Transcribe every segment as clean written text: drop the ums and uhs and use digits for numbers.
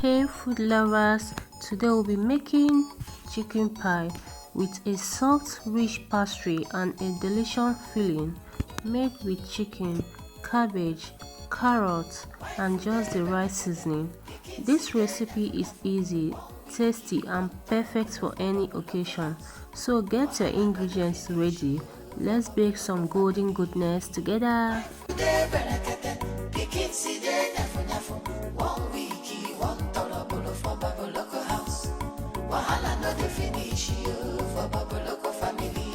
Hey food lovers, today we'll be making chicken pie with a soft rich pastry and a delicious filling made with chicken, cabbage, carrots and just the right seasoning. This recipe is easy, tasty and perfect for any occasion. So get your ingredients ready. Let's bake some golden goodness together. Wahala no dey finish you for Baboloko family.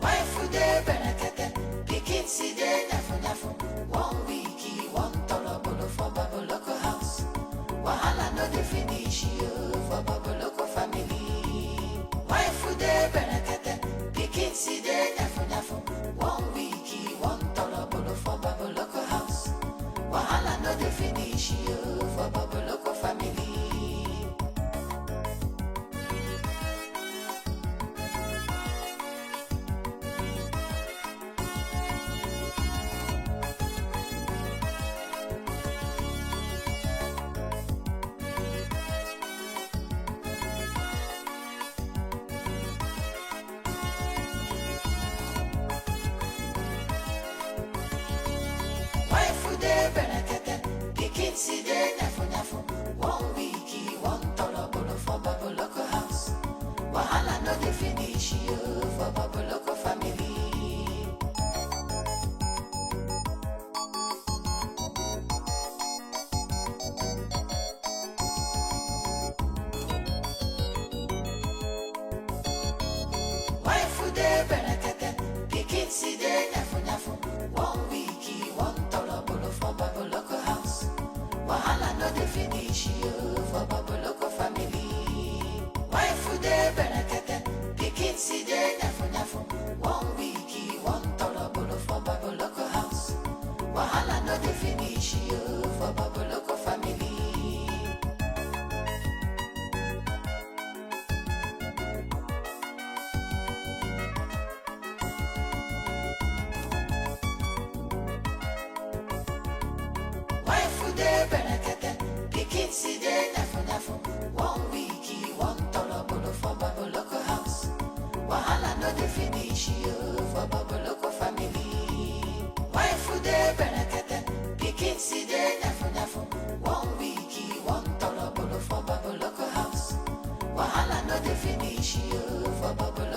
Wife dey berekete, pikin si dey nyafu. 1 week, 1 torobolo for Baboloko house. Wahala no dey finish you for Baboloko family. Wife dey berekete, pikin si dey nyafu. 1 week, 1 torobolo for Baboloko house. Wahala no dey finish you for Baboloko family. Pikin si dey nyafu. 1 week, 1 torobolo for Baboloko house. Wahala no dey finish you for Baboloko family. Wife dey berekete, pikin si dey nyafu. 1 week, 1 torobolo for Baboloko house. Wahala no dey finish you for Baboloko family. Wife dey berekete, pikin si dey nyafu. 1 week, 1 torobolo for Baboloko house. Wahala no dey finish you for Baboloko family. Dey berekete, pikin si dey nyafu. 1 week, 1 torobolo for Baboloko house. Wahala no dey finish you for Baboloko family. Wife dey berekete, pikin si dey nyafu. 1 week, 1 torobolo for Baboloko house. Wahala no dey finish you for Baboloko